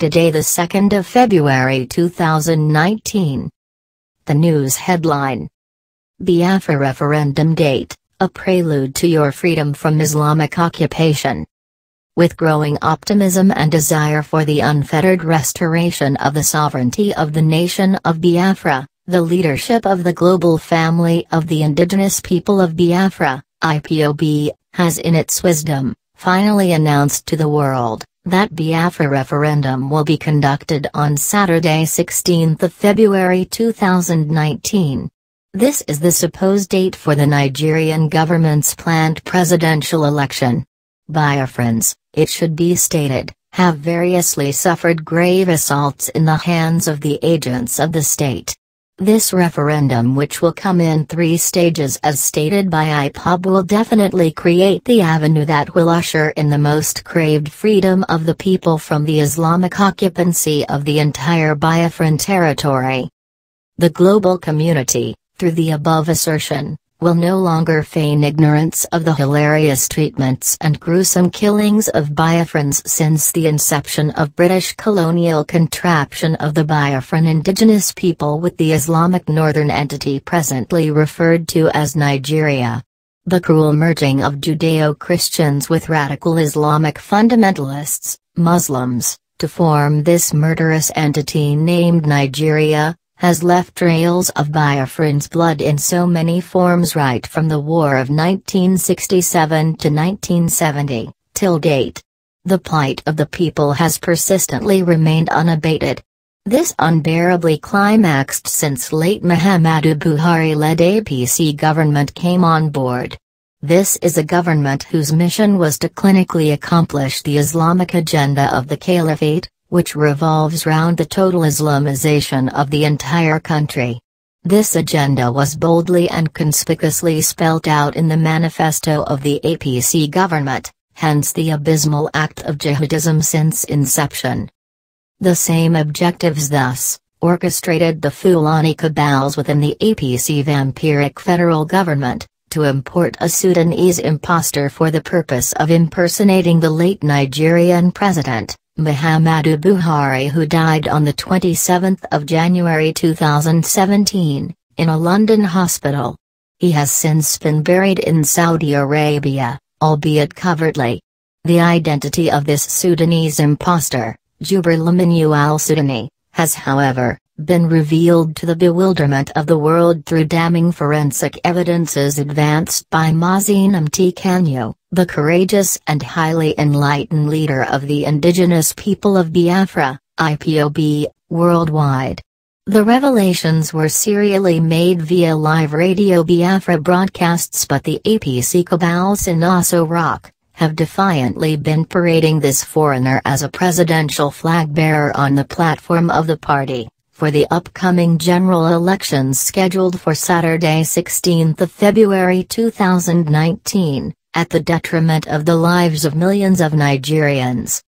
Today, the 2nd of February 2019. The news headline: Biafra Referendum date, a prelude to your freedom from Islamic occupation. With growing optimism and desire for the unfettered restoration of the sovereignty of the nation of Biafra, the leadership of the global family of the Indigenous People of Biafra, Ipob, has in its wisdom, finally announced to the world that Biafra Referendum will be conducted on Saturday 16th of February 2019. This is the supposed date for the Nigerian government's planned presidential election. Biafrans, it should be stated, have variously suffered grave assaults in the hands of the agents of the state. This referendum, which will come in 3 stages as stated by Ipob, will definitely create the avenue that will usher in the most craved freedom of the people from the Islamic occupancy of the entire Biafran territory. The global community, through the above assertion, will no longer feign ignorance of the hilarious treatments and gruesome killings of Biafrans since the inception of British colonial contraption of the Biafran indigenous people with the Islamic northern entity presently referred to as Nigeria. The cruel merging of Judeo-Christians with radical Islamic fundamentalists, Muslims, to form this murderous entity named Nigeria, has left trails of Biafrans' blood in so many forms right from the war of 1967 to 1970, till date. The plight of the people has persistently remained unabated. This unbearably climaxed since late Muhammadu Buhari-led APC government came on board. This is a government whose mission was to clinically accomplish the Islamic agenda of the caliphate, which revolves round the total Islamization of the entire country. This agenda was boldly and conspicuously spelt out in the manifesto of the APC government, hence the abysmal act of jihadism since inception. The same objectives thus orchestrated the Fulani cabals within the APC vampiric federal government, to import a Sudanese impostor for the purpose of impersonating the late Nigerian president, Muhammadu Buhari, who died on the 27th of January 2017, in a London hospital. He has since been buried in Saudi Arabia, albeit covertly. The identity of this Sudanese impostor, Jubril al-Sudani, has however, been revealed to the bewilderment of the world through damning forensic evidences advanced by Mazin Mtikanyo, the courageous and highly enlightened leader of the Indigenous People of Biafra, Ipob, worldwide. The revelations were serially made via live radio Biafra broadcasts, but the APC cabals in Aso Rock have defiantly been parading this foreigner as a presidential flag bearer on the platform of the party, for the upcoming general elections scheduled for Saturday 16th of February 2019, at the detriment of the lives of millions of Nigerians.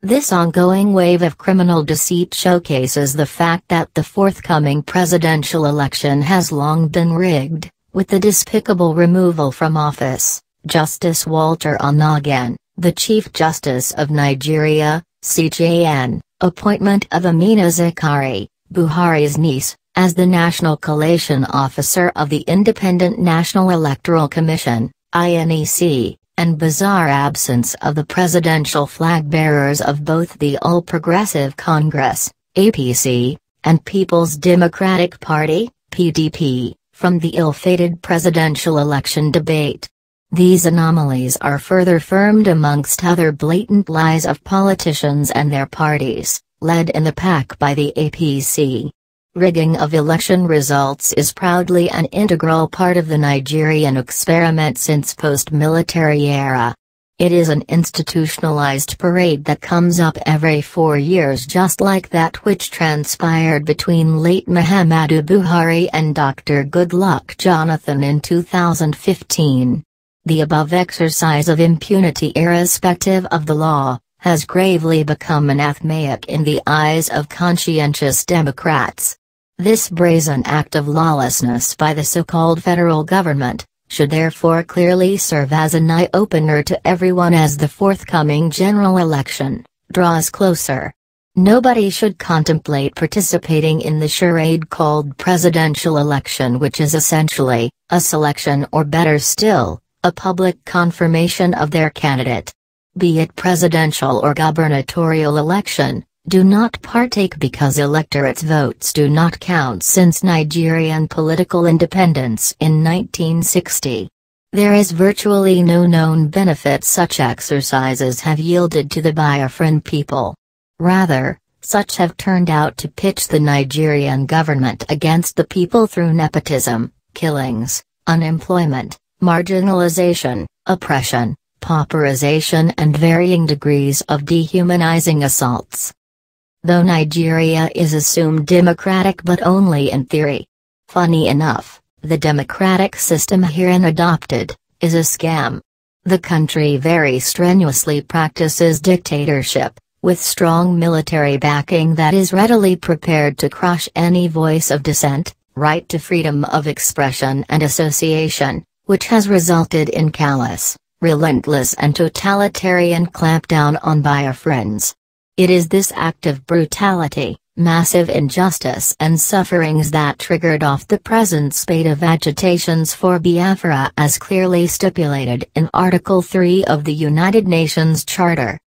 This ongoing wave of criminal deceit showcases the fact that the forthcoming presidential election has long been rigged, with the despicable removal from office, Justice Walter Onnoghen, the Chief Justice of Nigeria, CJN, appointment of Amina Zakari, Buhari's niece, as the National Collation Officer of the Independent National Electoral Commission, INEC, and bizarre absence of the presidential flag bearers of both the All Progressive Congress, APC, and People's Democratic Party, PDP, from the ill-fated presidential election debate. These anomalies are further firmed amongst other blatant lies of politicians and their parties, led in the pack by the APC. Rigging of election results is proudly an integral part of the Nigerian experiment since post-military era. It is an institutionalized parade that comes up every 4 years, just like that which transpired between late Muhammadu Buhari and Dr. Goodluck Jonathan in 2015. The above exercise of impunity irrespective of the law has gravely become anathematic in the eyes of conscientious Democrats. This brazen act of lawlessness by the so-called federal government should therefore clearly serve as an eye-opener to everyone as the forthcoming general election draws closer. Nobody should contemplate participating in the charade called presidential election, which is essentially a selection, or better still, a public confirmation of their candidate. Be it presidential or gubernatorial election, do not partake because electorate's votes do not count since Nigerian political independence in 1960. There is virtually no known benefit such exercises have yielded to the Biafran people. Rather, such have turned out to pitch the Nigerian government against the people through nepotism, killings, unemployment, marginalization, oppression, pauperization and varying degrees of dehumanizing assaults. Though Nigeria is assumed democratic but only in theory. Funny enough, the democratic system herein adopted is a scam. The country very strenuously practices dictatorship, with strong military backing that is readily prepared to crush any voice of dissent, right to freedom of expression and association, which has resulted in callous, relentless and totalitarian clampdown on Biafrans. It is this act of brutality, massive injustice and sufferings that triggered off the present spate of agitations for Biafra as clearly stipulated in Article 3 of the United Nations Charter.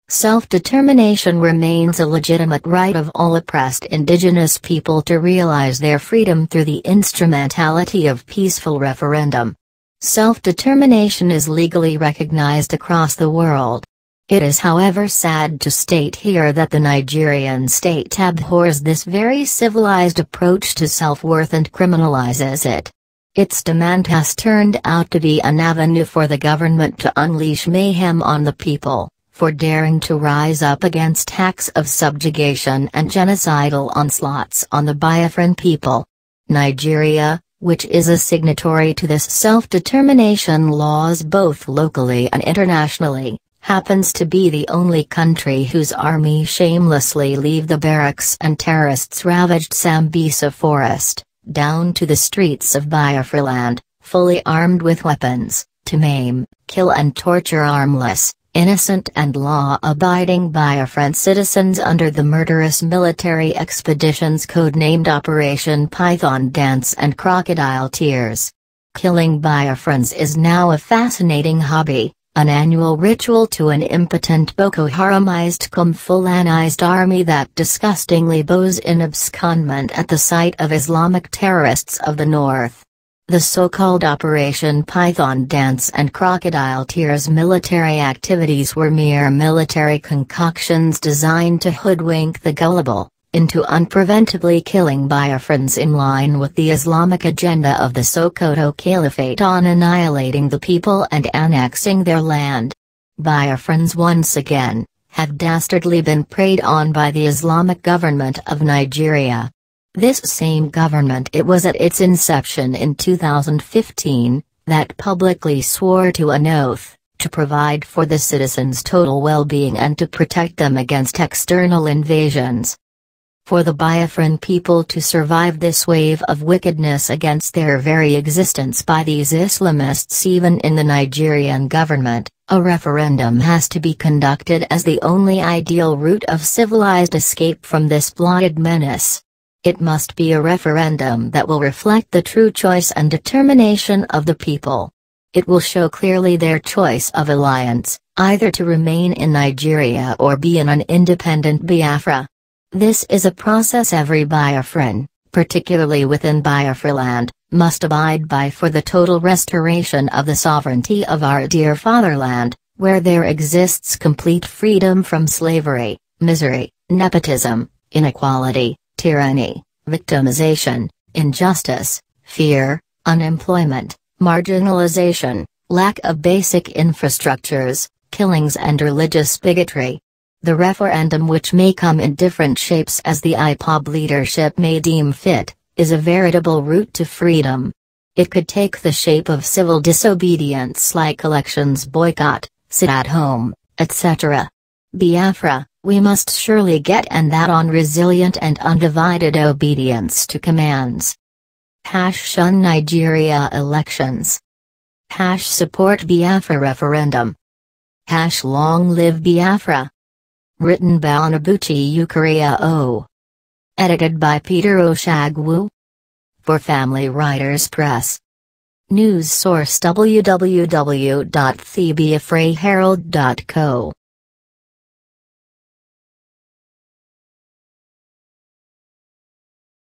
Self-determination remains a legitimate right of all oppressed indigenous people to realize their freedom through the instrumentality of peaceful referendum. Self-determination is legally recognized across the world. It is however sad to state here that the Nigerian state abhors this very civilized approach to self-worth and criminalizes it. Its demand has turned out to be an avenue for the government to unleash mayhem on the people, for daring to rise up against acts of subjugation and genocidal onslaughts on the Biafran people. Nigeria, which is a signatory to this self-determination laws both locally and internationally, happens to be the only country whose army shamelessly leave the barracks and terrorists-ravaged Sambisa forest, down to the streets of Biafra land, fully armed with weapons, to maim, kill and torture armless, innocent and law-abiding Biafran citizens under the murderous military expeditions codenamed Operation Python Dance and Crocodile Tears. Killing Biafrans is now a fascinating hobby, an annual ritual to an impotent Boko Haramized cum-Fulanized army that disgustingly bows in abscondment at the sight of Islamic terrorists of the north. The so-called Operation Python Dance and Crocodile Tears military activities were mere military concoctions designed to hoodwink the gullible into unpreventably killing Biafrans in line with the Islamic agenda of the Sokoto Caliphate on annihilating the people and annexing their land. Biafrans once again have dastardly been preyed on by the Islamic government of Nigeria. This same government it was at its inception in 2015, that publicly swore to an oath, to provide for the citizens' total well-being and to protect them against external invasions. For the Biafran people to survive this wave of wickedness against their very existence by these Islamists even in the Nigerian government, a referendum has to be conducted as the only ideal route of civilized escape from this blotted menace. It must be a referendum that will reflect the true choice and determination of the people. It will show clearly their choice of alliance, either to remain in Nigeria or be in an independent Biafra. This is a process every Biafran, particularly within Biafra land, must abide by for the total restoration of the sovereignty of our dear fatherland, where there exists complete freedom from slavery, misery, nepotism, inequality, tyranny, victimization, injustice, fear, unemployment, marginalization, lack of basic infrastructures, killings and religious bigotry. The referendum, which may come in different shapes as the Ipob leadership may deem fit, is a veritable route to freedom. It could take the shape of civil disobedience like elections boycott, sit at home, etc. Biafra, we must surely get, and that on resilient and undivided obedience to commands. Shun Nigeria elections. Support Biafra referendum. Long live Biafra. Written by Onabuchi Yukaria O. Edited by Peter Oshagwu. For Family Writers Press. News source www.thebiafraherald.co